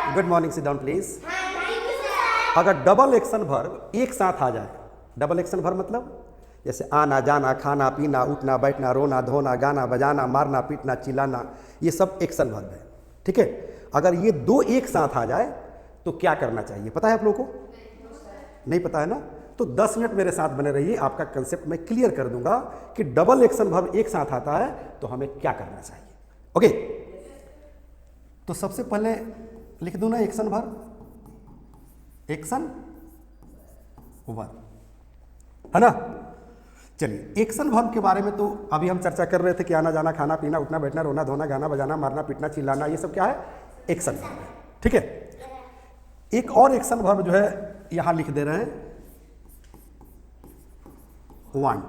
Good morning, sit down please. अगर double action verb एक साथ आ जाए, डबल एक्शन वर्ब मतलब जैसे आना, जाना, खाना, पीना, उठना, बैठना, रोना, धोना, गाना, बजाना, मारना, पीटना, चिल्लाना, ये सब एक्शन वर्ब है। ठीक है, अगर ये दो एक साथ आ जाए तो क्या करना चाहिए, पता है आप लोगों को? नहीं पता है ना? तो 10 मिनट मेरे साथ बने रहिए, आपका कंसेप्ट मैं क्लियर कर दूंगा कि डबल एक्शन वर्ब एक साथ आता है तो हमें क्या करना चाहिए। ओके, तो सबसे पहले लिख दूं ना एक्शन वर्ब, एक्शन वर्ब, है ना? चलिए, एक्शन वर्ब के बारे में तो अभी हम चर्चा कर रहे थे कि आना, जाना, खाना, पीना, उठना, बैठना, रोना, धोना, गाना, बजाना, मारना, पीटना, चिल्लाना, ये सब क्या है? एक्शन वर्ब है। ठीक है, एक और एक्शन वर्ब जो है यहां लिख दे रहे हैं, वांट।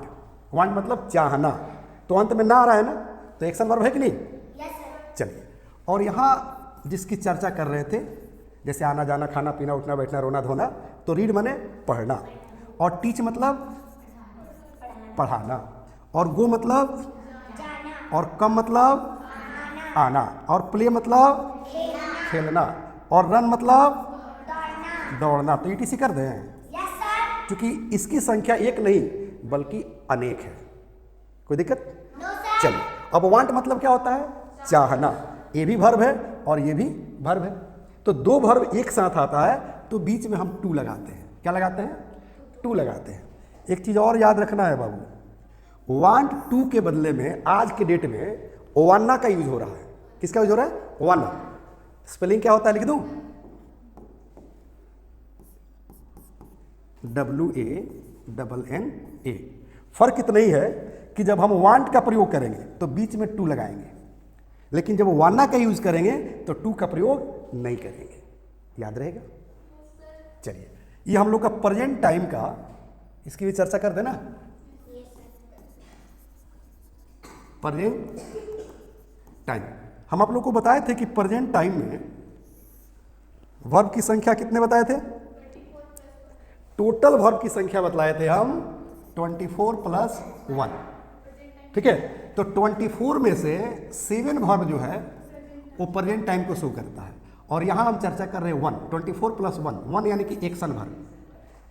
वांट मतलब चाहना, तो अंत में ना आ रहा है ना, तो एक्शन वर्ब है कि नहीं? चलिए, और यहां जिसकी चर्चा कर रहे थे, जैसे आना, जाना, खाना, पीना, उठना, बैठना, रोना, धोना, तो रीड माने पढ़ना, और टीच मतलब पढ़ाना, और गो मतलब जाना, और कम मतलब आना, और प्ले मतलब खेलना, और रन मतलब दौड़ना। तो ईटीसी कर दें, क्योंकि इसकी संख्या एक नहीं बल्कि अनेक है। कोई दिक्कत? चलिए, अब वांट मतलब क्या होता है? चाहना। ये भी वर्ब है और ये भी वर्ब है, तो दो वर्ब एक साथ आता है तो बीच में हम टू लगाते हैं। क्या लगाते हैं? टू लगाते हैं। एक चीज और याद रखना है बाबू, वांट टू के बदले में आज के डेट में वाना का यूज हो रहा है। किसका यूज हो रहा है? वाना। स्पेलिंग क्या होता है, लिख दूं? WANNA। फर्क इतना ही है कि जब हम वांट का प्रयोग करेंगे तो बीच में टू लगाएंगे, लेकिन जब वाना का यूज करेंगे तो टू का प्रयोग नहीं करेंगे। याद रहेगा? चलिए, ये हम लोग का प्रेजेंट टाइम का, इसकी भी चर्चा कर देना। प्रेजेंट टाइम, हम आप लोग को बताए थे कि प्रेजेंट टाइम में वर्ब की संख्या कितने बताए थे? टोटल वर्ब की संख्या बतलाए थे हम 24 प्लस 1। ठीक है, तो 24 में से 7 वर्ब जो है वो प्रेजेंट टाइम को शो करता है, और यहां हम चर्चा कर रहे हैं 1, 24 प्लस 1 यानी कि एक्शन वर्ब,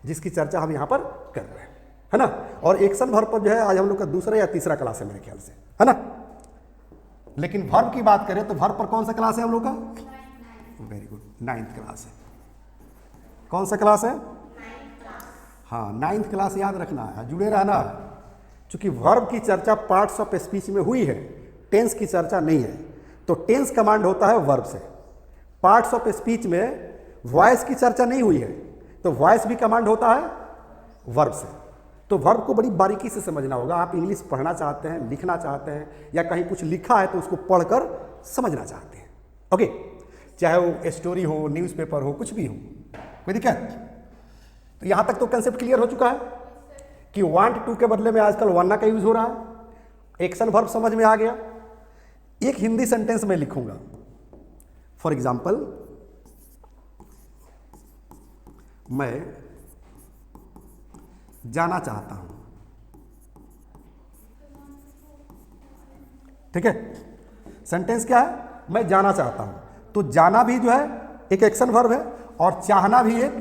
जिसकी चर्चा हम यहां पर कर रहे हैं, है ना? और एक्शन वर्ब पर जो है आज हम लोग का दूसरा या तीसरा क्लास है मेरे ख्याल से, है ना? लेकिन वर्ब की बात करें तो वर्ब पर कौन सा क्लास है हम लोग का? वेरी गुड, 9th क्लास है। कौन सा क्लास है? हाँ, 9th क्लास याद रखना है, जुड़े रहना है, क्योंकि वर्ब की चर्चा पार्ट्स ऑफ स्पीच में हुई है, टेंस की चर्चा नहीं है। तो टेंस कमांड होता है वर्ब से, पार्ट्स ऑफ स्पीच में वॉइस की चर्चा नहीं हुई है, तो वॉइस भी कमांड होता है वर्ब से। तो वर्ब को बड़ी बारीकी से समझना होगा। आप इंग्लिश पढ़ना चाहते हैं, लिखना चाहते हैं, या कहीं कुछ लिखा है तो उसको पढ़कर समझना चाहते हैं, ओके, चाहे वो स्टोरी हो, न्यूज़पेपर हो, कुछ भी हो, कोई दिक्कत? तो यहां तक तो कंसेप्ट क्लियर हो चुका है कि वांट टू के बदले में आजकल वाना का यूज हो रहा है। एक्शन वर्ब समझ में आ गया। एक हिंदी सेंटेंस में लिखूंगा, फॉर एग्जाम्पल, मैं जाना चाहता हूं। ठीक है, सेंटेंस क्या है? मैं जाना चाहता हूं। तो जाना भी जो है एक एक्शन वर्ब है और चाहना भी एक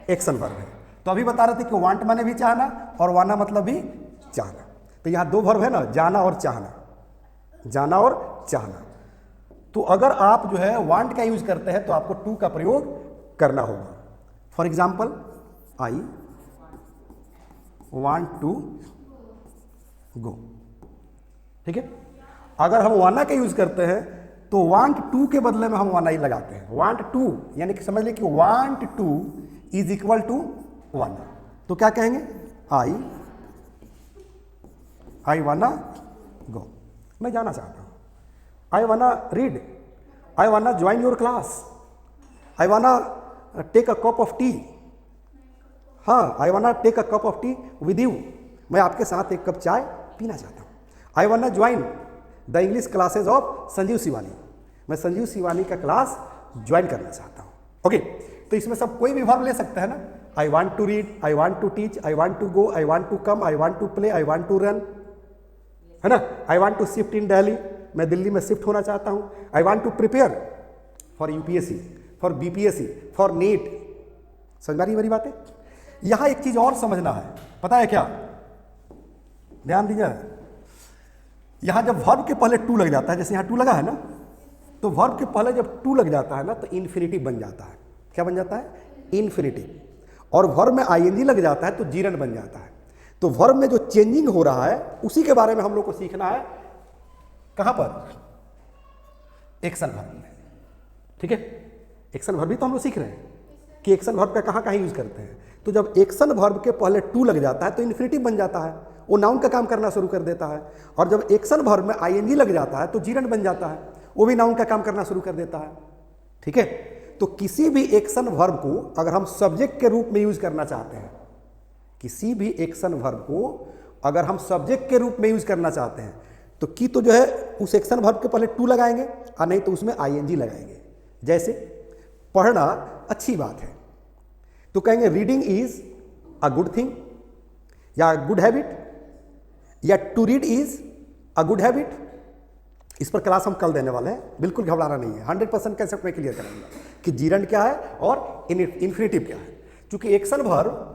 एक्शन वर्ब है। तो अभी बता रहे थे कि वांट माने भी चाहना और वाना मतलब भी चाहना। तो यहां दो वर्ब है ना, जाना और चाहना, जाना और चाहना। तो अगर आप जो है वांट का यूज करते हैं तो आपको टू का प्रयोग करना होगा। For example, I want to go. ठीक है, अगर हम वाना का यूज करते हैं तो वांट टू के बदले में हम वाना ही लगाते हैं। वांट टू यानी कि समझ लें कि want to is equal to wanna. तो क्या कहेंगे? आई वाना गो, मैं जाना चाहता हूं। आई वाना रीड, आई वाना join your class, I wanna take a cup of tea. हाँ, I wanna take a cup of tea with you, मैं आपके साथ एक कप चाय पीना चाहता हूं। आई वाना join the English classes of Sanjeev Shivani, मैं संजीव शिवानी का क्लास ज्वाइन करना चाहता हूं। ओके, तो इसमें सब कोई भी वर्ब ले सकते हैं ना। I want to read, I want to teach, I want to go, I want to come, I want to play, I want to run, है ना? I want to shift in Delhi, मैं दिल्ली में शिफ्ट होना चाहता हूं। I want to prepare for UPSC, for BPSC, for NEET. समझ आ रही मेरी बातें? यहां एक चीज और समझना है, पता है क्या? ध्यान दीजिए, यहां जब वर्ब के पहले टू लग जाता है, जैसे यहां टू लगा है ना, तो वर्ब के पहले जब टू लग जाता है ना तो इन्फिनिटिव बन जाता है। क्या बन जाता है? इन्फिनिटिव। और वर्ब में आईएनजी लग जाता है तो जीरंड बन जाता है। तो वर्ब में जो चेंजिंग हो रहा है उसी के बारे में हम लोग को सीखना है। कहां पर? एक्शन वर्ब में। ठीक है, एक्शन वर्ब भी तो हम लोग सीख रहे हैं कि एक्शन वर्ब का कहां कहां यूज करते हैं। तो जब एक्शन वर्ब के पहले टू लग जाता है तो इन्फिनिटिव बन जाता है, वो नाउन का काम करना शुरू कर देता है। और जब एक्शन वर्ब में आईएनजी लग जाता है तो जीरंड बन जाता है, वो भी नाउन का काम करना शुरू कर देता है। ठीक है, तो किसी भी एक्शन वर्ब को अगर हम सब्जेक्ट के रूप में यूज करना चाहते हैं, किसी भी एक्शन वर्ब को अगर हम सब्जेक्ट के रूप में यूज करना चाहते हैं तो की तो जो है उस एक्शन वर्ब के पहले टू लगाएंगे और नहीं तो उसमें आईएनजी लगाएंगे। जैसे पढ़ना अच्छी बात है तो कहेंगे reading is a good thing या गुड हैबिट, या to read is a good habit. इस पर क्लास हम कल देने वाले हैं, बिल्कुल घबराना नहीं है, 100% कंसेप्ट में क्लियर करेंगे कि जीरंड क्या है और इन्फिनिटिव क्या है। क्योंकि एक्शन वर्ब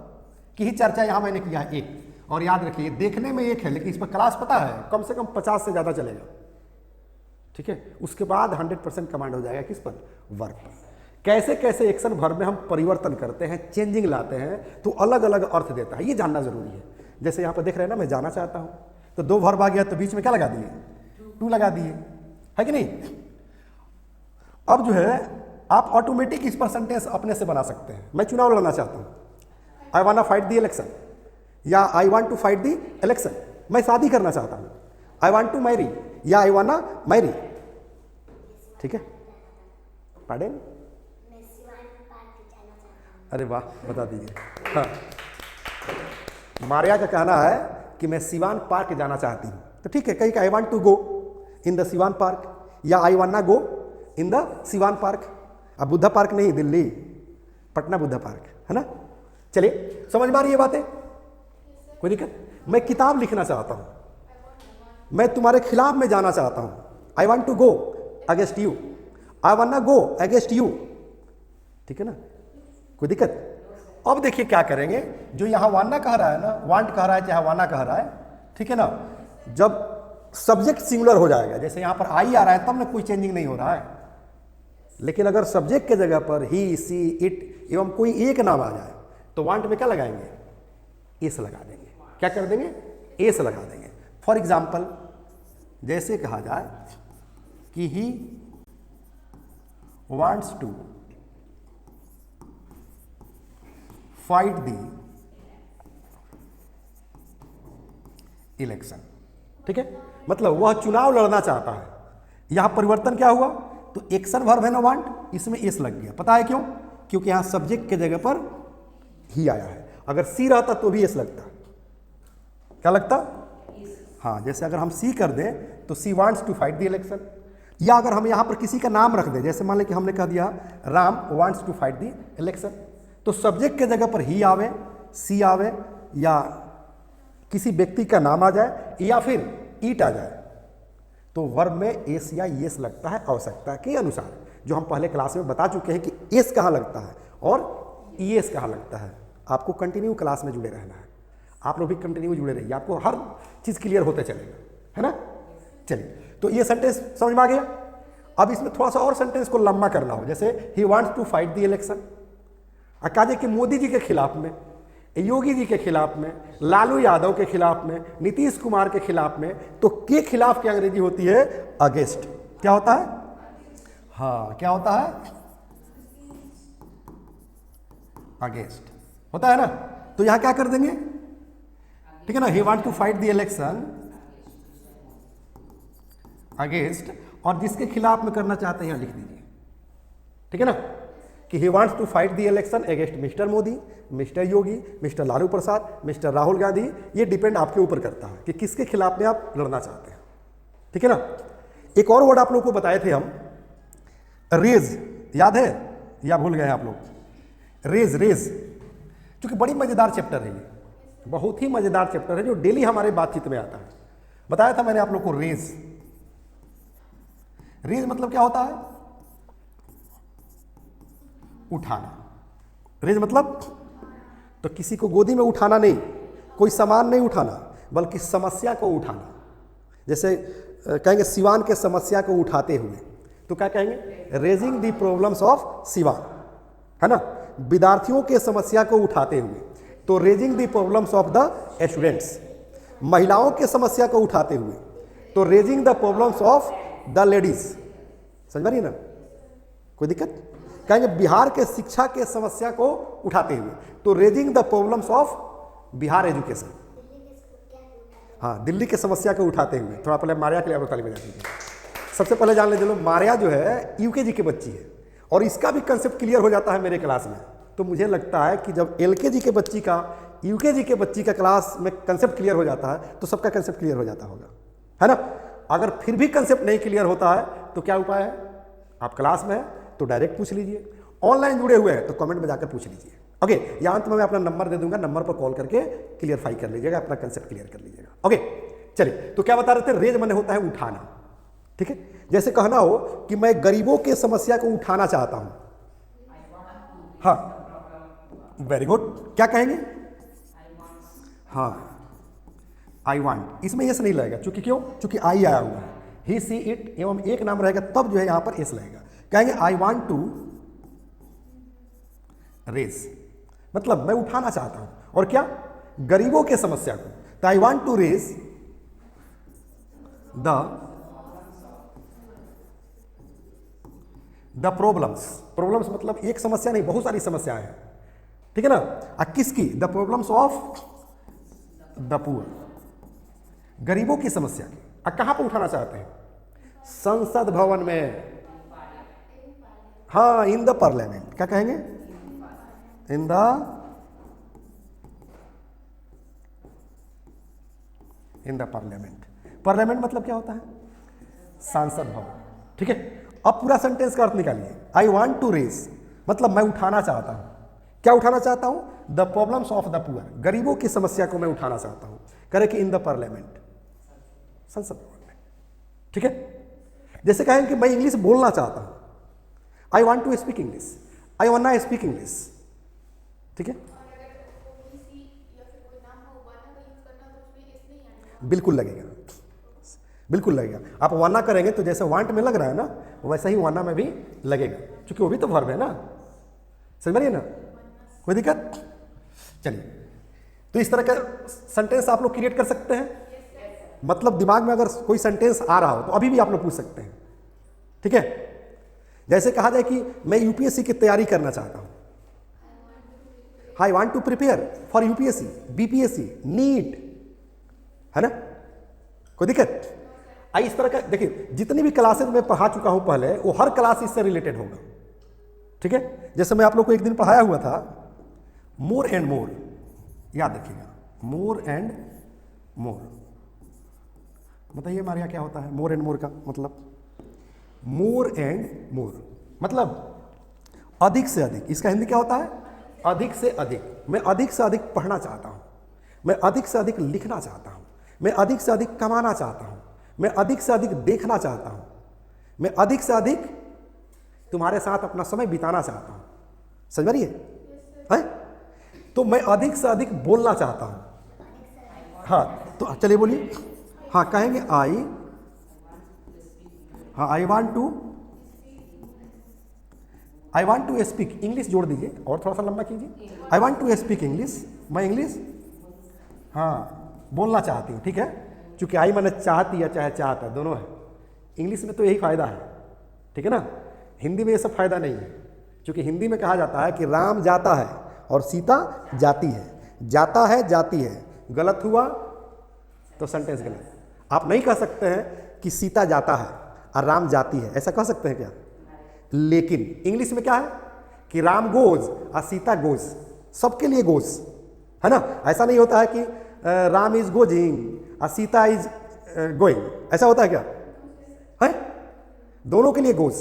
की ही चर्चा यहां मैंने किया है एक, और याद रखिए देखने में एक है लेकिन इस पर क्लास पता है कम से कम 50 से ज्यादा चलेगा। ठीक है, उसके बाद 100% कमांड हो जाएगा किस पर? वर्ब पर। कैसे कैसे एक्शन वर्ब में हम परिवर्तन करते हैं, चेंजिंग लाते हैं तो अलग अलग अर्थ देता है, ये जानना जरूरी है। जैसे यहां पर देख रहे हैं ना, मैं जाना चाहता हूं तो दो वर्ब आ गया तो बीच में क्या लगा दिए? टू लगा दिए, है कि नहीं? अब जो है आप ऑटोमेटिक इस पर सेंटेंस अपने से बना सकते हैं। मैं चुनाव लड़ना चाहता हूं, I want to fight the election, या I want to fight the election. मैं शादी करना चाहता हूं, आई वांट टू मैरी या आई वांट मैरी। ठीक है, पार्डन? अरे वाह, बता दीजिए। हाँ, मारिया का कहना है कि मैं सिवान पार्क जाना चाहती हूँ। तो ठीक है, कहीं का I want to go in the Siwan park, या आई वांट ना go in the Siwan park. अब बुद्धा पार्क नहीं, दिल्ली पटना बुद्धा पार्क है ना। चलिए, समझ में आ रही है बातें? कोई दिक्कत? मैं किताब लिखना चाहता हूँ, मैं तुम्हारे खिलाफ में जाना चाहता हूँ, I want to go against you, I want ना गो अगेंस्ट यू। ठीक है ना, कोई दिक्कत? अब देखिए क्या करेंगे, जो यहां वाना कह रहा है ना, वांट कह रहा है चाहे वाना कह रहा है, ठीक है ना, जब सब्जेक्ट सिंगुलर हो जाएगा, जैसे यहां पर आई आ रहा है तब ना कोई चेंजिंग नहीं हो रहा है, लेकिन अगर सब्जेक्ट के जगह पर ही, सी, इट एवं कोई एक नाम आ जाए तो वांट में क्या लगाएंगे? एस लगा देंगे। क्या कर देंगे? एस लगा देंगे। फॉर एग्जाम्पल, जैसे कहा जाए कि he wants to fight the election. ठीक है, मतलब वह चुनाव लड़ना चाहता है। यहां परिवर्तन क्या हुआ? तो एक्शन वर्ब है ना वांट, इसमें एस लग गया। पता है क्यों? क्योंकि यहां सब्जेक्ट के जगह पर ही आया है। अगर सी रहता तो भी एस लगता। क्या लगता? हाँ, जैसे अगर हम सी कर दें तो she wants to fight the election, या अगर हम यहां पर किसी का नाम रख दें, जैसे मान लें कि हमने कह दिया Ram wants to fight the election, तो सब्जेक्ट के जगह पर ही आवे, सी आवे, या किसी व्यक्ति का नाम आ जाए, या फिर ईट आ जाए, तो वर्ब में एस या येस लगता है आवश्यकता के अनुसार, जो हम पहले क्लास में बता चुके हैं कि एस कहाँ लगता है और ईएस कहाँ लगता है। आपको कंटिन्यू क्लास में जुड़े रहना है, आप लोग भी कंटिन्यू जुड़े रहिए, आपको हर चीज़ क्लियर होते चलेगा, है ना। चलिए, तो ये सेंटेंस समझ में आ गया। अब इसमें थोड़ा सा और सेंटेंस को लंबा करना हो, जैसे ही wants to fight the election, अकाजे कि मोदी जी के खिलाफ में, योगी जी के खिलाफ में, लालू यादव के खिलाफ में, नीतीश कुमार के खिलाफ में, तो के खिलाफ की अंग्रेजी होती है अगेंस्ट। क्या होता है? हाँ, क्या होता है? अगेंस्ट होता है ना। तो यहां क्या कर देंगे? ठीक है ना, he want to fight the election against, और जिसके खिलाफ में करना चाहते हैं यहां लिख दीजिए। ठीक है ना, कि he wants to fight the election against mister Modi, mister Yogi, mister Lalu Prasad, mister Rahul Gandhi. ये डिपेंड आपके ऊपर करता है कि किसके खिलाफ में आप लड़ना चाहते हैं। ठीक है ना। एक और वर्ड आप लोग को बताए थे हम, रेज, याद है या भूल गए आप लोग? रेज, रेज, क्योंकि बड़ी मजेदार चैप्टर है ये, बहुत ही मजेदार चैप्टर है जो डेली हमारे बातचीत में आता है। बताया था मैंने आप लोग को रेज। रेज मतलब क्या होता है? उठाना। रेज मतलब तो किसी को गोदी में उठाना नहीं, कोई सामान नहीं उठाना, बल्कि समस्या को उठाना। जैसे कहेंगे सिवान के समस्या को उठाते हुए, तो क्या कहेंगे? Raising the problems of Siwan, है ना। विद्यार्थियों के समस्या को उठाते हुए, तो raising the problems of the students. महिलाओं के समस्या को उठाते हुए, तो raising the problems of the ladies. समझ रही ना, कोई दिक्कत? कहेंगे बिहार के शिक्षा के समस्या को उठाते हुए, तो raising the problems of Bihar education. हाँ, दिल्ली के समस्या को उठाते हुए। थोड़ा पहले मारिया के लिए ताली बजा दीजिए। सबसे पहले जान लीजिए, मारिया जो है यूकेजी की बच्ची है, और इसका भी कंसेप्ट क्लियर हो जाता है मेरे क्लास में। तो मुझे लगता है कि जब एलकेजी के बच्ची का यूकेजी के बच्ची का क्लास में कंसेप्ट क्लियर हो जाता है, तो सबका कंसेप्ट क्लियर हो जाता होगा, है ना। अगर फिर भी कंसेप्ट नहीं क्लियर होता है तो क्या उपाय है? आप क्लास में है तो डायरेक्ट पूछ लीजिए, ऑनलाइन जुड़े हुए हैं तो कमेंट में जाकर पूछ लीजिए। ओके, यहाँ तो मैं अपना नंबर दे दूंगा, नंबर पर कॉल करके क्लियरफाई कर लीजिएगा, अपना कंसेप्ट क्लियर कर लीजिएगा। ओके, चलिए, तो क्या बता रहे थे? रेज माने होता है उठाना, ठीक है। जैसे कहना हो कि मैं गरीबों के समस्या को उठाना चाहता हूं। हाँ, वेरी गुड, क्या कहेंगे? हाँ, आई वांट। इसमें यस नहीं लगेगा, चूंकि क्यों? चूंकि आई आया हुआ है, ही सी इट एवं एक नाम रहेगा, तब जो है यहां पर यस लगेगा। कहेंगे आई वांट टू रेज, मतलब मैं उठाना चाहता हूं, और क्या? गरीबों के समस्या को। तो I want to raise the problems. Problems मतलब एक समस्या नहीं, बहुत सारी समस्याएं हैं, ठीक है ना। किसकी? The problems of the poor, गरीबों की समस्या की। कहां पर उठाना चाहते हैं? संसद भवन में। हाँ, इन द पार्लियामेंट। क्या कहेंगे? In the parliament. पार्लियामेंट मतलब क्या होता है? सांसद भवन, ठीक है। अब पूरा सेंटेंस का अर्थ निकालिए। आई वांट टू रेज मतलब मैं उठाना चाहता हूं। क्या उठाना चाहता हूं? The problems of the poor, गरीबों की समस्या को मैं उठाना चाहता हूं। करे कि इन द पार्लियामेंट, संसद भवन में, ठीक है। जैसे कहें कि मैं इंग्लिश बोलना चाहता हूं, I want to speak English, I want to speak English, ठीक है। बिल्कुल लगेगा, बिल्कुल लगेगा। आप वाना करेंगे तो जैसे वांट में लग रहा है ना, वैसा ही वाना में भी लगेगा, क्योंकि वो भी तो वर्ब है ना। समझ रही है ना, कोई दिक्कत? चलिए, तो इस तरह का सेंटेंस आप लोग क्रिएट कर सकते हैं। मतलब दिमाग में अगर कोई सेंटेंस आ रहा हो तो अभी भी आप लोग पूछ सकते हैं, ठीक है। जैसे कहा जाए कि मैं यूपीएससी की तैयारी करना चाहता हूं, I want to prepare for UPSC, BPSC, NEET, है ना, कोई दिक्कत? इस तरह का देखिए, जितनी भी क्लासेज मैं पढ़ा चुका हूं पहले, वो हर क्लास इससे रिलेटेड होगा, ठीक है। जैसे मैं आप लोग को एक दिन पढ़ाया हुआ था मोर एंड मोर, याद रखिएगा, मोर एंड मोर। बताइए मारिया क्या होता है मोर एंड मोर का मतलब? मोर एंड मोर मतलब अधिक से अधिक। इसका हिंदी क्या होता है? अधिक से अधिक। मैं अधिक से अधिक पढ़ना चाहता हूं, मैं अधिक से अधिक लिखना चाहता हूं, मैं अधिक से अधिक कमाना चाहता हूं, मैं अधिक से अधिक देखना चाहता हूं, मैं अधिक से अधिक तुम्हारे साथ अपना समय बिताना चाहता हूं। समझ रही है? तो मैं अधिक से अधिक बोलना चाहता हूं। हाँ, तो चलिए बोलिए। हाँ, कहेंगे आई, हाँ, I want to speak English, जोड़ दीजिए और थोड़ा सा लंबा कीजिए। I want to speak English, मैं इंग्लिश, हाँ, बोलना चाहती हूँ, ठीक है। चूंकि आई मैंने चाहती है चाहे चाहता है, दोनों है। इंग्लिश में तो यही फायदा है, ठीक है ना। हिंदी में ये सब फायदा नहीं है, क्योंकि हिंदी में कहा जाता है कि राम जाता है और सीता जाती है। जाता है, जाती है, गलत हुआ तो सेंटेंस गलत। आप नहीं कह सकते हैं कि सीता जाता है और राम जाती है, ऐसा कह सकते हैं क्या? लेकिन इंग्लिश में क्या है कि राम गोज और सीता गोज, सबके लिए गोज, है ना। ऐसा नहीं होता है कि राम इज गोजिंग और सीता इज गोइंग, ऐसा होता है क्या? है, दोनों के लिए गोज,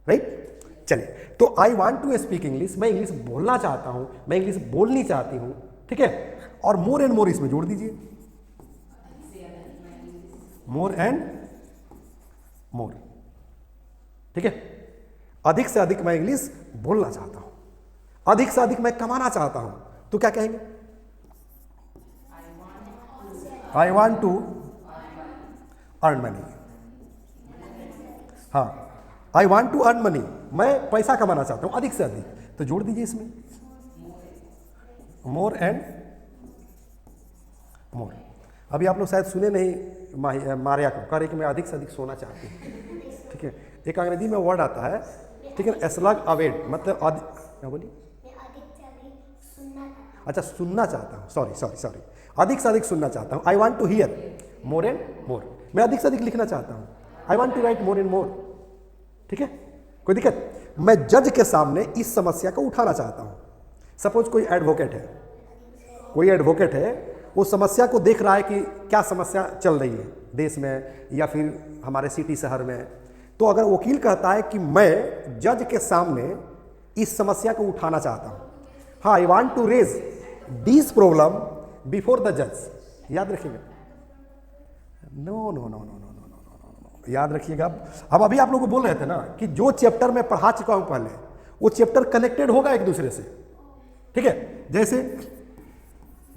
राइट। चलिए, तो I want to speak English, मैं इंग्लिश बोलना चाहता हूं, मैं इंग्लिश बोलनी चाहती हूं, ठीक है। और मोर एंड मोर इसमें जोड़ दीजिए, मोर एंड मोर, ठीक है। अधिक से अधिक मैं इंग्लिश बोलना चाहता हूं, अधिक से अधिक मैं कमाना चाहता हूं, तो क्या कहेंगे? I want to earn money. हाँ, I want to earn money, मैं पैसा कमाना चाहता हूं अधिक से अधिक, तो जोड़ दीजिए इसमें मोर एंड मोर। अभी आप लोग शायद सुने नहीं मारिया को, कह रहे कि मैं अधिक से अधिक सोना चाहती हूँ, ठीक है। एक अंग्रेजी में वर्ड आता है, ठीक है, एस्लग अवेड, मतलब क्या बोली? अच्छा, सुनना चाहता हूँ, सॉरी, अधिक से अधिक सुनना चाहता हूँ। I want to hear more and more, मैं अधिक से अधिक लिखना चाहता हूँ। I want to write more and more, ठीक है, कोई दिक्कत? मैं जज के सामने इस समस्या को उठाना चाहता हूँ। सपोज कोई एडवोकेट है, वो समस्या को देख रहा है कि क्या समस्या चल रही है देश में या फिर हमारे सिटी शहर में, तो अगर वकील कहता है कि मैं जज के सामने इस समस्या को उठाना चाहता हूँ, हाँ, I want to raise this problem before the जज, याद रखिएगा। नो, याद रखिएगा। अब अभी आप लोग को बोल रहे थे ना कि जो चैप्टर मैं पढ़ा चुका हूं पहले, वो चैप्टर कनेक्टेड होगा एक दूसरे से, ठीक है। जैसे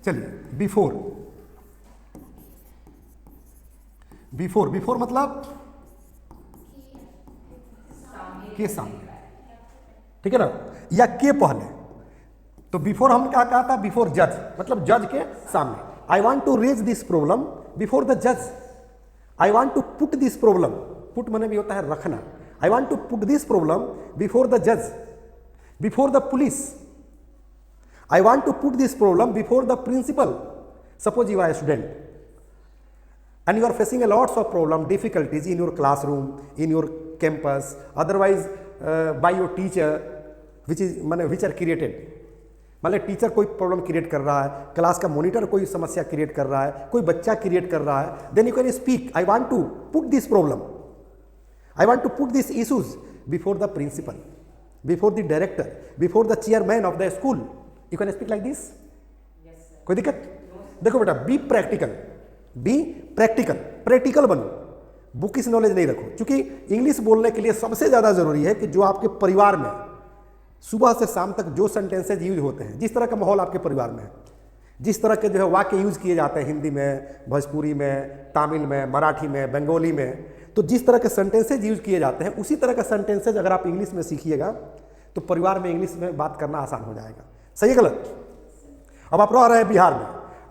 चलिए, बिफोर मतलब के सामने, ठीक है ना, या के पहले। तो बिफोर हम क्या कहा था? बिफोर जज, मतलब जज के सामने। I want to raise this problem before the जज। I want to put this problem, put माने भी होता है रखना। I want to put this problem before the जज, before the police. I want to put this problem before the principal. Suppose you are a student and you are facing a lots of problem, difficulties in your classroom, in your campus, otherwise by your teacher, which are created। मतलब teacher कोई problem create कर रहा है, class का monitor कोई समस्या create कर रहा है, कोई बच्चा क्रिएट कर रहा है, then you can speak, I want to put this problem, I want to put this issues before the principal, before the director, before the chairman of the school. You can speak like this, कोई दिक्कत? देखो बेटा, be practical बनो, bookish knowledge नहीं रखो, क्योंकि English बोलने के लिए सबसे ज़्यादा ज़रूरी है कि जो आपके परिवार में सुबह से शाम तक जो सेंटेंसेज यूज होते हैं, जिस तरह का माहौल आपके परिवार में है, जिस तरह के जो है वाक्य यूज किए जाते हैं हिंदी में, भोजपुरी में, तमिल में, मराठी में, बंगाली में, तो जिस तरह के सेंटेंसेज यूज किए जाते हैं उसी तरह का सेंटेंसेज अगर आप इंग्लिश में सीखिएगा तो परिवार में इंग्लिश में बात करना आसान हो जाएगा। सही है गलत? अब आप रह रहे हैं बिहार में,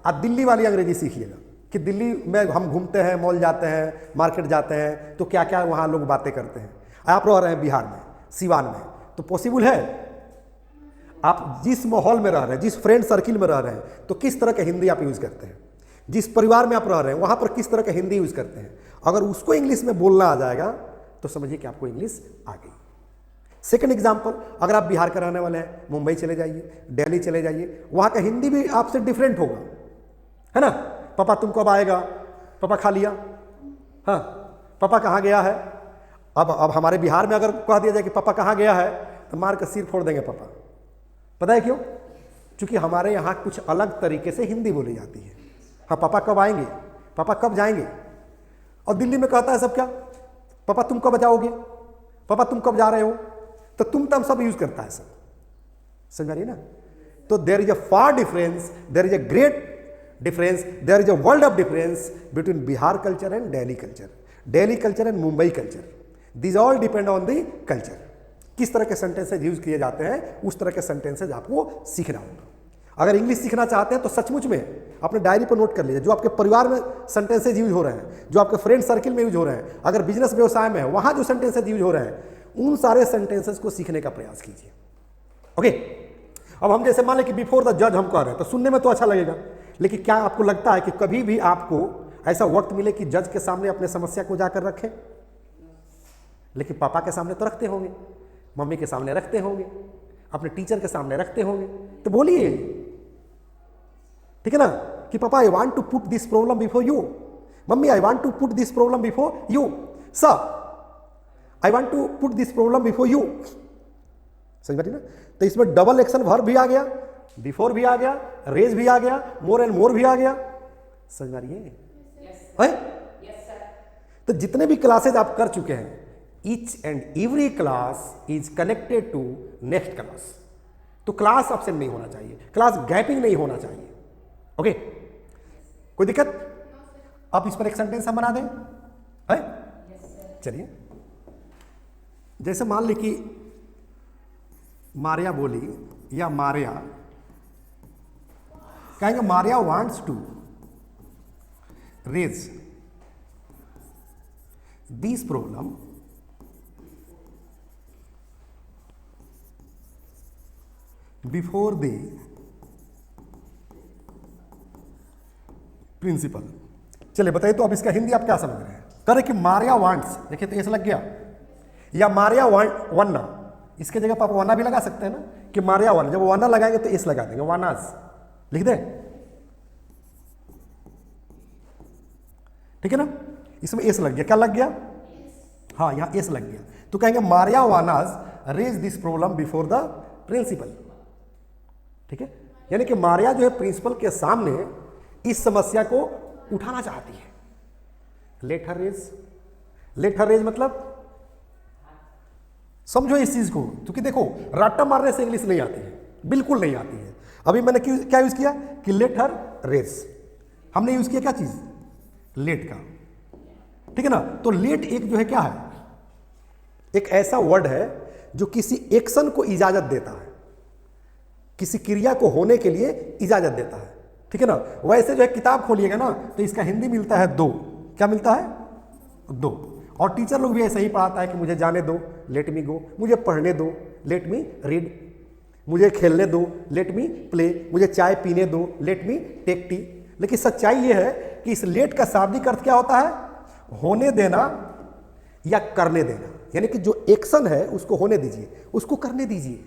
आप दिल्ली वाली अंग्रेजी सीखिएगा कि दिल्ली में हम घूमते हैं, मॉल जाते हैं, मार्केट जाते हैं, तो क्या क्या वहाँ लोग बातें करते हैं। आप रह रहे हैं बिहार में, सिवान में, तो पॉसिबल है आप जिस माहौल में रह रहे हैं, जिस फ्रेंड सर्किल में रह रहे हैं, तो किस तरह का हिंदी आप यूज़ करते हैं, जिस परिवार में आप रह रहे हैं वहाँ पर किस तरह का हिंदी यूज़ करते हैं। अगर उसको इंग्लिश में बोलना आ जाएगा तो समझिए कि आपको इंग्लिश आ गई। सेकंड एग्जाम्पल, अगर आप बिहार का रहने वाले हैं, मुंबई चले जाइए, दिल्ली चले जाइए, वहाँ का हिंदी भी आपसे डिफरेंट होगा, है ना। पापा तुम कब आएगा? पापा खा लिया? हाँ, पापा कहाँ गया है? अब हमारे बिहार में अगर कह दिया जाए कि पापा कहाँ गया है तो मार कर सिर फोड़ देंगे पापा। पता है क्यों? क्योंकि हमारे यहाँ कुछ अलग तरीके से हिंदी बोली जाती है। हाँ, पापा कब आएंगे, पापा कब जाएंगे। और दिल्ली में कहता है सब क्या, पापा तुम कब जाओगे, पापा तुम कब जा रहे हो, तो तुम तम सब यूज करता है सब। समझ आ रही है ना? तो there is a far difference, there is a great difference, there is a world of difference between Bihar culture and Delhi culture and Mumbai culture. These all depend on the culture. किस तरह के sentences use किए जाते हैं, उस तरह के sentences आपको सीखना होगा। अगर इंग्लिश सीखना चाहते हैं तो सचमुच में अपने डायरी पर नोट कर लीजिए, जो आपके परिवार में सेंटेंसेज यूज हो रहे हैं, जो आपके फ्रेंड सर्किल में यूज हो रहे हैं, अगर बिजनेस व्यवसाय में है वहाँ जो सेंटेंसेज यूज हो रहे हैं, उन सारे सेंटेंसेज को सीखने का प्रयास कीजिए। ओके, अब हम जैसे मान लें कि बिफोर द जज हम कह रहे हैं, तो सुनने में तो अच्छा लगेगा, लेकिन क्या आपको लगता है कि कभी भी आपको ऐसा वक्त मिले कि जज के सामने अपने समस्या को जाकर रखें? लेकिन पापा के सामने तो रखते होंगे, मम्मी के सामने रखते होंगे, अपने टीचर के सामने रखते होंगे, तो बोलिए, ठीक है ना, कि पापा I want to put this problem before you, मम्मी I want to put this problem before you, sir I want to put this problem before you. समझ पाती ना? तो इसमें डबल एक्शन वर्ब भी आ गया, बिफोर भी आ गया, रेज भी आ गया, मोर एंड मोर भी आ गया। समझ आ रही है? तो जितने भी क्लासेज आप कर चुके हैं, each and every class is connected to next class. तो क्लास ऑप्शन नहीं होना चाहिए, क्लास गैपिंग नहीं होना चाहिए। ओके, कोई दिक्कत? अब इस पर एक सेंटेंस हम बना दें, है? चलिए, जैसे मान ली कि मारिया बोली या मारिया कहेंगे Maria wants to raise this problem before the principal. चलिए बताइए, तो अब इसका हिंदी आप क्या समझ रहे हैं? करे कि मारिया वांट्स, देखिए तो ऐसा लग गया, या मारिया वन्ना, इसके जगह पर आप वन्ना भी लगा सकते हैं ना, कि मारिया वन्ना, जब वन्ना लगाएंगे तो एस लगा देंगे, वानास लिख दें, ठीक है ना? इसमें एस लग गया, क्या लग गया? हाँ, यहां एस लग गया, तो कहेंगे Maria wants raise this problem before the principal. ठीक है, यानी कि मारिया जो है प्रिंसिपल के सामने इस समस्या को उठाना चाहती है। Let her raise, let her raise मतलब समझो इस चीज को, क्योंकि देखो रट्टा मारने से इंग्लिश नहीं आती है, बिल्कुल नहीं आती है। अभी मैंने क्या यूज किया कि लेट हर रेज, हमने यूज किया क्या चीज? लेट का, ठीक है ना? तो लेट एक जो है क्या है, एक ऐसा वर्ड है जो किसी एक्शन को इजाजत देता है, किसी क्रिया को होने के लिए इजाजत देता है, ठीक है ना? वैसे जो है किताब खोलिएगा ना तो इसका हिंदी मिलता है दो, क्या मिलता है? दो। और टीचर लोग भी ऐसा ही पढ़ाता है कि मुझे जाने दो, लेट मी गो, मुझे पढ़ने दो, लेट मी रीड, मुझे खेलने दो, लेट मी प्ले, मुझे चाय पीने दो, लेट मी टेक टी। लेकिन सच्चाई ये है कि इस लेट का शाब्दिक अर्थ क्या होता है? होने देना या करने देना, यानी कि जो एक्शन है उसको होने दीजिए, उसको करने दीजिए,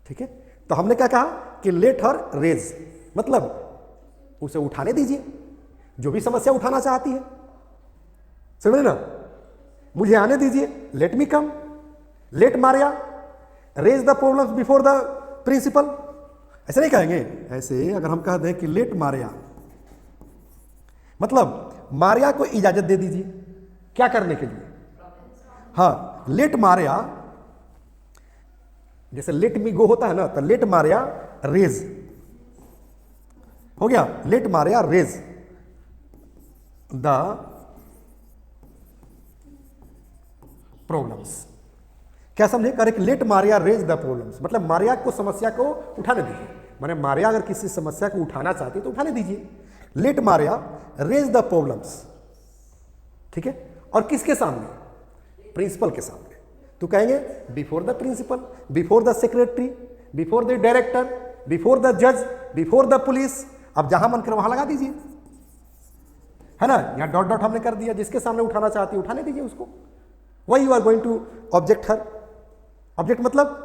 ठीक है? तो हमने क्या कहा कि लेट हर रेज, मतलब उसे उठाने दीजिए, जो भी समस्या उठाना चाहती है, समझ ना? मुझे आने दीजिए, let me come, let Maria raise the problems before the principal. ऐसे नहीं कहेंगे, ऐसे अगर हम कह दें कि लेट मारिया, मतलब मारिया को इजाजत दे दीजिए, क्या करने के लिए? हाँ, लेट मारिया, जैसे लेट मी गो होता है ना, तो लेट मारिया रेज हो गया, let Maria raise the problems. क्या समझे? Correct, let Maria raise the problems, मतलब मारिया को समस्या को उठाने दीजिए, माने मारिया अगर किसी समस्या को उठाना चाहती है तो उठाने दीजिए। Let Maria raise the problems, ठीक है? और किसके सामने? प्रिंसिपल के सामने। तो कहेंगे before the principal, before the secretary, before the director, before the जज, बिफोर द पुलिस। अब जहां मन करे वहां लगा दीजिए, है ना? यहां डॉट डॉट हमने कर दिया, जिसके सामने उठाना चाहती है उठाने दीजिए उसको। Why you are going to object her, object मतलब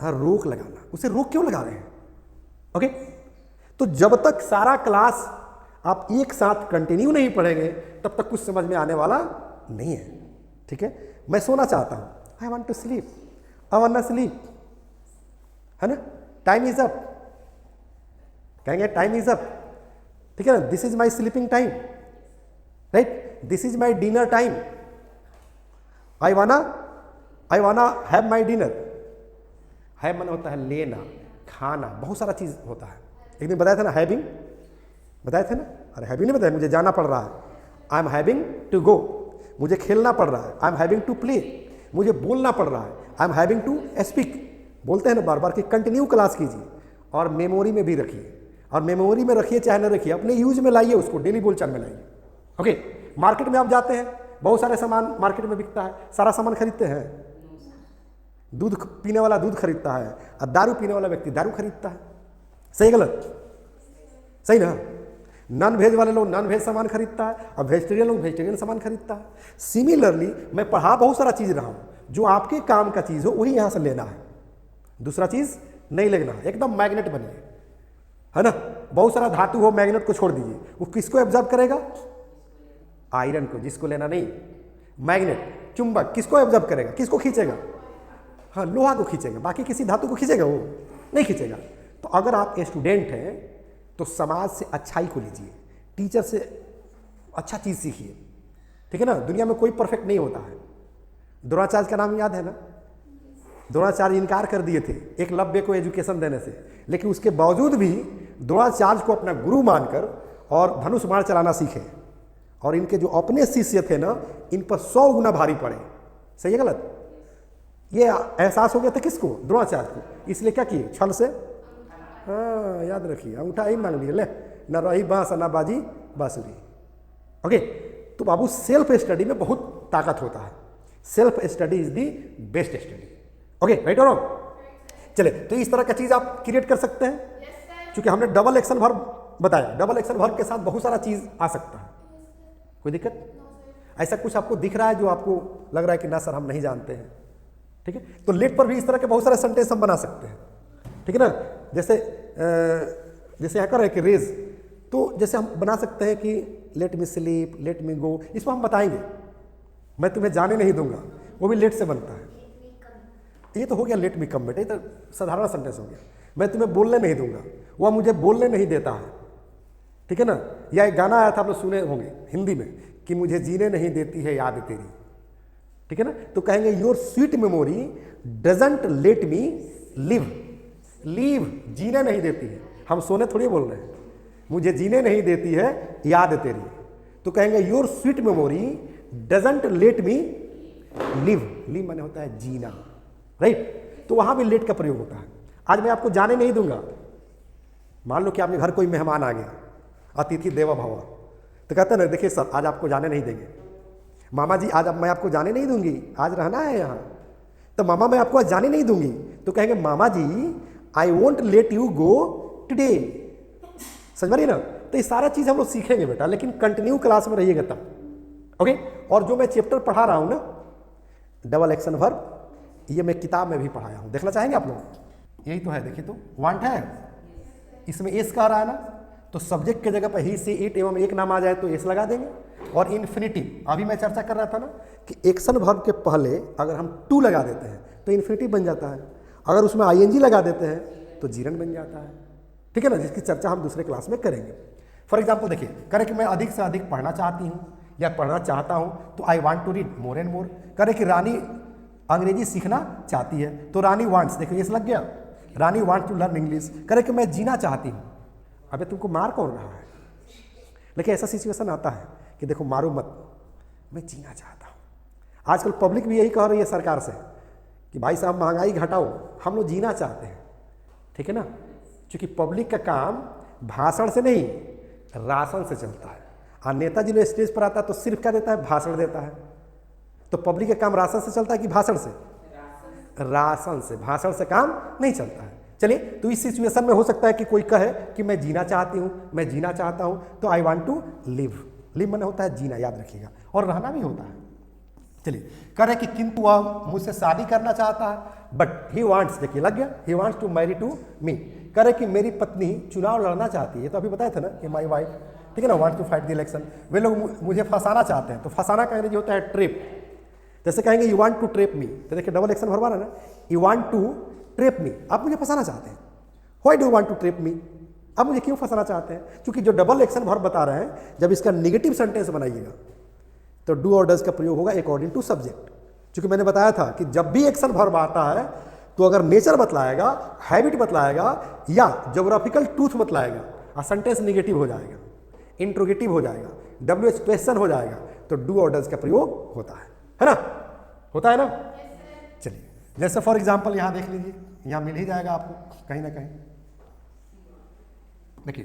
हाँ, रोक लगाना, उसे रोक क्यों लगा रहे हैं? ओके, तो जब तक सारा क्लास आप एक साथ कंटिन्यू नहीं पढ़ेंगे तब तक कुछ समझ में आने वाला नहीं है, ठीक है? मैं सोना चाहता हूं, I want to sleep, I want sleep, है ना? टाइम इज अप, कहेंगे टाइम इज अप, ठीक है ना? This is my sleeping time, right? This is my dinner time, I wanna have my dinner. Have मन होता है लेना, खाना, बहुत सारा चीज होता है। एक दिन बताया था ना हैविंग, बताए थे ना? अरे हैविंग नहीं बताया, मुझे जाना पड़ रहा है, I am having to go, मुझे खेलना पड़ रहा है, I am having to play, मुझे बोलना पड़ रहा है, I am having to speak. बोलते हैं ना बार बार कि कंटिन्यू क्लास कीजिए और मेमोरी में भी रखिए, और मेमोरी में रखिए चाहे न रखिए, अपने यूज में लाइए, उसको डेली बोलचाल में लाइए। ओके, मार्केट में आप जाते हैं, बहुत सारे सामान मार्केट में बिकता है, सारा सामान खरीदते हैं। दूध पीने वाला दूध खरीदता है और दारू पीने वाला व्यक्ति दारू खरीदता है, सही गलत? सही ना? नॉन वेज वाले लोग नॉन वेज सामान खरीदता है और वेजिटेरियन लोग वेजिटेरियन सामान खरीदता है। सिमिलरली मैं पढ़ा बहुत सारा चीज रहा हूं, जो आपके काम का चीज हो वही यहां से लेना है, दूसरा चीज नहीं लेना है। एकदम मैग्नेट बनिए, है ना? बहुत सारा धातु हो, मैग्नेट को छोड़ दीजिए, वो किसको एब्जॉर्ब करेगा? आयरन को, जिसको लेना नहीं। मैग्नेट, चुंबक किसको एब्जॉर्ब करेगा? किसको खींचेगा? हाँ, लोहा को खींचेगा, बाकी किसी धातु को खींचेगा? वो नहीं खींचेगा। तो अगर आप स्टूडेंट हैं तो समाज से अच्छाई को लीजिए, टीचर से अच्छा चीज सीखिए, ठीक है ना, दुनिया में कोई परफेक्ट नहीं होता है। द्रोणाचार्य का नाम याद है ना, द्रोणाचार्य इनकार कर दिए थे एकलव्य को एजुकेशन देने से, लेकिन उसके बावजूद भी द्रोणाचार्य को अपना गुरु मानकर और धनुष बाण चलाना सीखे, और इनके जो अपने शिष्य थे ना, इन पर 100 गुना भारी पड़े। सही है गलत? ये एहसास हो गया था किसको? द्रोणाचार्य को। इसलिए क्या किए? छल से, हाँ याद रखिए, अंगूठा ही मांग लिए, ले न रही बांस न बाजी बांसुरी। ओके, तो बाबू सेल्फ स्टडी में बहुत ताकत होता है। Self study is the best study. Okay, right और रॉन्ग? चले, तो इस तरह का चीज आप क्रिएट कर सकते हैं, क्योंकि हमने डबल एक्शन वर्ब बताया। डबल एक्शन वर्ब के साथ बहुत सारा चीज आ सकता है। कोई दिक्कत? ऐसा कुछ आपको दिख रहा है जो आपको लग रहा है कि ना सर हम नहीं जानते हैं? ठीक है, तो लेट पर भी इस तरह के बहुत सारे सेंटेंस हम बना सकते हैं। ठीक है ना, जैसे जैसे यहाँ कर रहे हैं कि रेज, तो जैसे हम बना सकते हैं कि let me sleep, let me go, इसको हम बताएंगे मैं तुम्हें जाने नहीं दूंगा, वो भी लेट से बनता है। ये तो हो गया लेट मी कम बेटे, ये तो साधारण सेंटेंस हो गया। मैं तुम्हें बोलने नहीं दूंगा, वह मुझे बोलने नहीं देता है। ठीक है ना, या एक गाना आया था, आप लोग सुने होंगे हिंदी में, कि मुझे जीने नहीं देती है याद तेरी। ठीक है ना, तो कहेंगे your sweet memory doesn't let me live. Leave जीने नहीं देती है, हम सोने थोड़ी बोल रहे हैं। मुझे जीने नहीं देती है याद तेरी, तो कहेंगे your sweet memory doesn't let me live. Live माने होता है जीना, राइट? तो वहां भी लेट का प्रयोग होता है। आज मैं आपको जाने नहीं दूंगा। मान लो कि आपके घर कोई मेहमान आ गया, अतिथि देवो भव, तो कहते हैं ना, देखिए सर आज आपको जाने नहीं देंगे। मामा जी आज मैं आपको जाने नहीं दूंगी, आज रहना है यहाँ। तो मामा मैं आपको आज जाने नहीं दूंगी, तो कहेंगे मामा जी I won't let you go today. समझ रही ना? तो ये सारा चीज हम लोग सीखेंगे बेटा, लेकिन कंटिन्यू क्लास में रहिएगा तब। ओके, और जो मैं चैप्टर पढ़ा रहा हूं ना, डबल एक्शन वर्ब, ये मैं किताब में भी पढ़ाया हूं। देखना चाहेंगे आप लोग? यही तो है, देखिए तो वांट है, इसमें एस का रहा है ना, तो सब्जेक्ट के जगह पर ही से इट एवं एक नाम आ जाए तो एस लगा देंगे। और इन्फिनिटिव, अभी मैं चर्चा कर रहा था ना कि एक्शन वर्ब के पहले अगर हम टू लगा देते हैं तो इन्फिनिटिव बन जाता है, अगर उसमें आईएनजी लगा देते हैं तो जीरन बन जाता है। ठीक है ना, जिसकी चर्चा हम दूसरे क्लास में करेंगे। फॉर एग्जाम्पल देखिए, करें कि मैं अधिक से अधिक पढ़ना चाहती हूँ या पढ़ना चाहता हूँ, तो I want to read more and more. करें कि रानी अंग्रेजी सीखना चाहती है, तो रानी वांट्स, देखो ये लग गया, रानी वांट्स टू लर्न इंग्लिश। करें कि मैं जीना चाहती हूँ, अबे तुमको मार कौन रहा है? लेकिन ऐसा सिचुएशन आता है कि देखो मारो मत, मैं जीना चाहता हूँ। आजकल पब्लिक भी यही कह रही है सरकार से कि भाई साहब महंगाई घटाओ, हम लोग जीना चाहते हैं। ठीक है ना, क्योंकि पब्लिक का काम भाषण से नहीं राशन से चलता है। और नेताजी जो स्टेज पर आता है तो सिर्फ क्या देता है? भाषण देता है। तो पब्लिक का काम राशन से चलता है कि भाषण से? राशन से, भाषण से काम नहीं चलता है। चलिए, तो इस सिचुएशन में हो सकता है कि कोई कहे कि मैं जीना चाहती हूँ, मैं जीना चाहता हूँ, तो I want to live. Live माने होता है जीना, याद रखिएगा, और रहना भी होता है। चलिए, कह रहे कि किंतु वह मुझसे शादी करना चाहता है, बट ही वांट्स, देखिए लग गया, he wants to marry to me. कह रहे कि मेरी पत्नी चुनाव लड़ना चाहती है, तो अभी बताया था ना कि माई वाइफ, ठीक है ना, wants to fight the election. वे लोग मुझे फंसाना चाहते हैं, तो फंसाना का अंग्रेजी होता है ट्रेप। जैसे कहेंगे you want to trap me, तो देखिए डबल एक्शन भरवा रहा है ना, you want to trap me, आप मुझे फंसाना चाहते हैं। Why do want to trap me, आप मुझे क्यों फंसाना चाहते हैं? क्योंकि जो डबल एक्शन वर्ब बता रहे हैं, जब इसका नेगेटिव सेंटेंस बनाइएगा तो डू और डज का प्रयोग होगा अकॉर्डिंग टू सब्जेक्ट। क्योंकि मैंने बताया था कि जब भी एक्शन वर्ब आता है तो अगर नेचर बतलाएगा, हैबिट बतलाएगा या ज्योग्राफिकल ट्रूथ बतलाएगा, और सेंटेंस नेगेटिव हो जाएगा, इंट्रोगेटिव हो जाएगा, WH क्वेश्चन हो जाएगा, तो डू और डज का प्रयोग होता है ना? होता है ना? चलिए, जैसे फॉर एग्जाम्पल यहाँ देख लीजिए, यहाँ मिल ही जाएगा आपको कहीं ना कहीं। देखिए,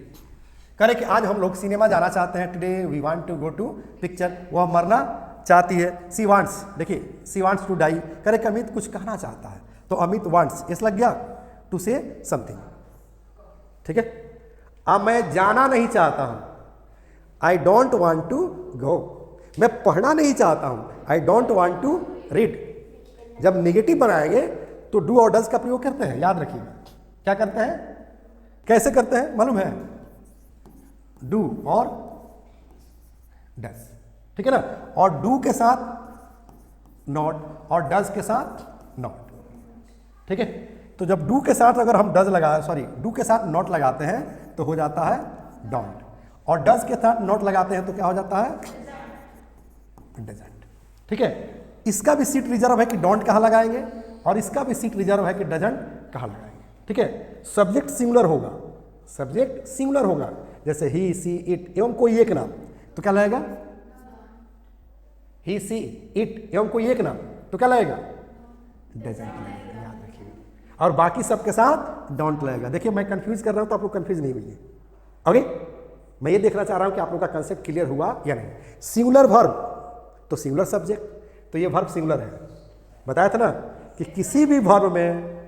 करें कि आज हम लोग सिनेमा जाना चाहते हैं, today we want to go to picture. वह मरना चाहती है, सी वांट्स, देखिए सी वांट्स टू डाई। करें कि अमित कुछ कहना चाहता है, तो अमित वांट्स, इस लग गया टू से समथिंग। ठीक है, अब मैं जाना नहीं चाहता हूं, I don't want to go. मैं पढ़ना नहीं चाहता हूं, I don't want to read. जब नेगेटिव बनाएंगे तो डू और डज का प्रयोग करते हैं, याद रखिएगा। क्या करते हैं, कैसे करते हैं मालूम है? डू और डज, ठीक है ना, और डू के साथ नॉट और डज के साथ नॉट। ठीक है, तो जब डू के साथ अगर हम डज लगाए, सॉरी डू के साथ नॉट लगाते हैं तो हो जाता है डोंट, और डज के साथ नॉट लगाते हैं तो क्या हो जाता है? डजंट। ठीक है, इसका भी सीट रिजर्व है कि डोंट कहाँ लगाएंगे, और इसका भी सीट रिजर्व है कि डजंट कहाँ लगाएंगे। ठीक है, सब्जेक्ट सिंगुलर होगा, सब्जेक्ट सिंगुलर होगा, जैसे ही, सी, इट एवं कोई एक नाम, तो क्या लगेगा? ही, सी, इट एवं कोई एक नाम, तो क्या लगेगा? डजंट लगेगा, याद रखिएगा। और बाकी सबके साथ डोंट लगेगा। देखिए मैं कंफ्यूज कर रहा हूं तो आप लोग कंफ्यूज नहीं हुई। ओके, मैं ये देखना चाह रहा हूं कि आप लोग का कंसेप्ट क्लियर हुआ या नहीं। सिंगुलर वर्ब तो सिंगुलर सब्जेक्ट, तो ये वर्ब सिंगुलर है। बताया था ना कि किसी भी वर्ब में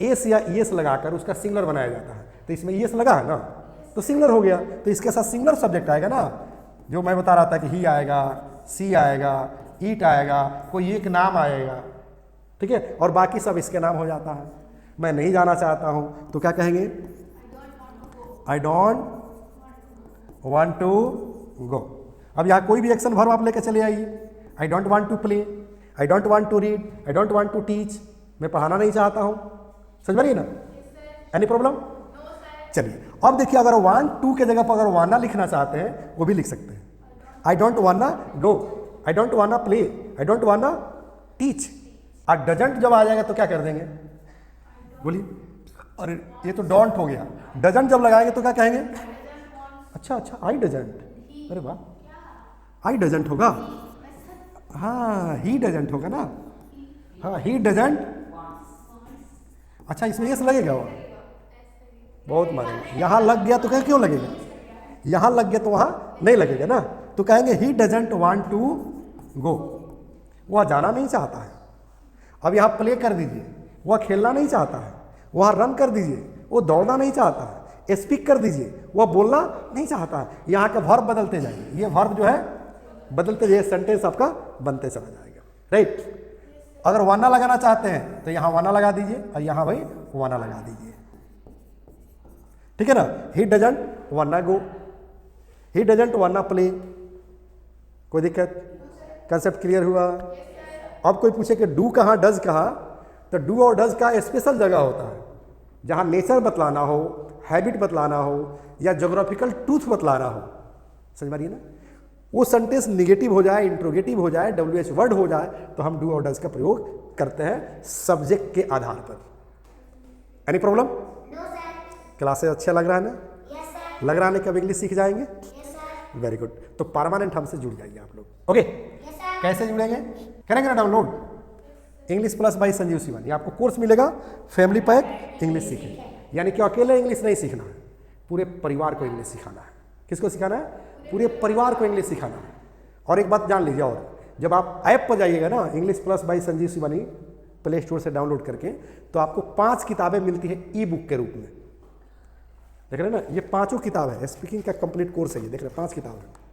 एस या ईएस लगाकर उसका सिंगुलर बनाया जाता है, तो इसमें ईएस लगा है ना, तो सिंगुलर हो गया, तो इसके साथ सिंगुलर सब्जेक्ट आएगा ना। जो मैं बता रहा था कि ही आएगा, सी आएगा, ईट आएगा, कोई एक नाम आएगा। ठीक है, और बाकी सब इसके नाम हो जाता है। मैं नहीं जाना चाहता हूं तो क्या कहेंगे? I don't want to go. अब यहाँ कोई भी एक्शन वर्ब आप लेकर चले आइए। I don't want to play, I don't want to read, I don't want to teach. मैं पढ़ाना नहीं चाहता हूं, समझ रही ना? Any problem? चलिए अब देखिए, अगर वांट टू के जगह पर अगर वाना लिखना चाहते हैं वो भी लिख सकते हैं। आई डोंट वाना गो, आई डोंट वाना प्ले, आई डोंट वाना टीच। और डजंट जब आ जाएगा तो क्या कर देंगे? बोलिए। अरे ये तो डोंट हो गया। डजंट जब लगाएंगे तो क्या कहेंगे? अच्छा, आई डजंट। अरे वाह, आई डजंट होगा। हाँ, ही डजंट होगा ना। हाँ, ही डजंट। अच्छा, इसमें यस लगेगा? वो बहुत मारेंगे। यहाँ लग गया तो क्यों लगेगा? यहाँ लग गया तो वहाँ नहीं लगेगा ना, तो कहेंगे he doesn't want to go. वह जाना नहीं चाहता है। अब यहाँ प्ले कर दीजिए, वह खेलना नहीं चाहता है। वहाँ रन कर दीजिए, वो दौड़ना नहीं चाहता है। स्पीक कर दीजिए, वह बोलना नहीं चाहता है। यहाँ का वर्ब बदलते जाइए, ये वर्ब जो है बदलते जाइए, सेंटेंस आपका बनते चला जाएगा। राइट, अगर वाना लगाना चाहते हैं तो यहाँ वाना लगा दीजिए और यहाँ भाई वाना लगा दीजिए। ठीक है ना? ही डजंट वाना गो, ही डजंट वाना प्ले। कोई दिक्कत? कंसेप्ट क्लियर हुआ? अब कोई पूछे कि डू कहाँ, डज कहाँ, तो डू और डज का स्पेशल जगह होता है जहाँ नेचर बतलाना हो, हैबिट बतलाना हो, या जोग्राफिकल ट्रूथ बतलाना हो। समझ मारिए ना? वो सेंटेंस निगेटिव हो जाए, इंट्रोगेटिव हो जाए, WH वर्ड हो जाए, तो हम डू और डज का प्रयोग करते हैं सब्जेक्ट के आधार पर। Any problem? क्लासेस अच्छा लग रहा है ना? yes, लग रहा है कि अब इंग्लिश सीख जाएंगे? Very good. तो परमानेंट हमसे जुड़ जाइए आप लोग। ओके, कैसे जुड़ेंगे? करेंगे ना download English plus by Sanjeev Shivani. आपको कोर्स मिलेगा फैमिली पैक इंग्लिश सीखें, यानी कि अकेले इंग्लिश नहीं सीखना है, पूरे परिवार को इंग्लिश सिखाना है। किसको सिखाना है? पूरे परिवार को इंग्लिश सिखाना है। और एक बात जान लीजिए, और जब आप ऐप पर जाइएगा ना, English plus by Sanjeev Shivani play store से डाउनलोड करके, तो आपको 5 किताबें मिलती है ई बुक के रूप में। देख रहे हैं ना, ये 5 किताब है, स्पीकिंग का कंप्लीट कोर्स है ये। देख रहे हैं 5 किताब है,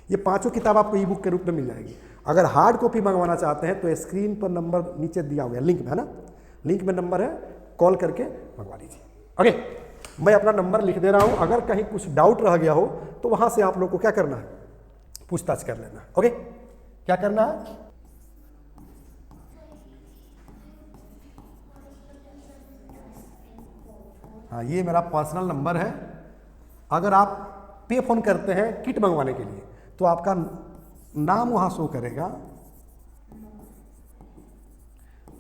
ये 5 किताब आपको ई बुक के रूप में मिल जाएगी। अगर हार्ड कॉपी मंगवाना चाहते हैं तो स्क्रीन पर नंबर नीचे दिया हुआ है, लिंक में है ना, लिंक में नंबर है, कॉल करके मंगवा लीजिए। ओके, मैं अपना नंबर लिख दे रहा हूं। अगर कहीं कुछ डाउट रह गया हो तो वहां से आप लोग को क्या करना है? पूछताछ कर लेना। ओके, क्या करना है? हाँ, ये मेरा पर्सनल नंबर है। अगर आप पे फोन करते हैं किट मंगवाने के लिए तो आपका नाम वहां शो करेगा,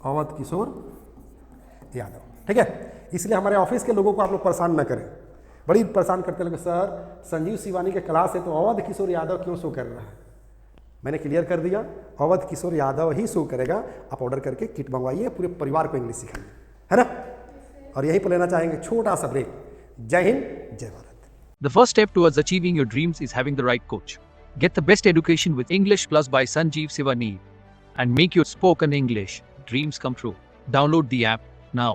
अवध किशोर यादव। ठीक है, इसलिए हमारे ऑफिस के लोगों को आप लोग परेशान न करें। बड़ी परेशान करते लगे, सर संजीव शिवानी के क्लास है तो अवध किशोर यादव क्यों शो कर रहा है? मैंने क्लियर कर दिया, अवध किशोर यादव ही शो करेगा। आप ऑर्डर करके किट मंगवाइए, पूरे परिवार को इंग्लिश सिखाइए, है ना? और यहीं पर लेना चाहेंगे छोटा सा ब्रेक। जय हिंद, जय Bharat. The first step towards achieving your dreams is having the right coach. Get the best education with English Plus by Sanjeev Sivani and make your spoken English dreams come true. Download the app now.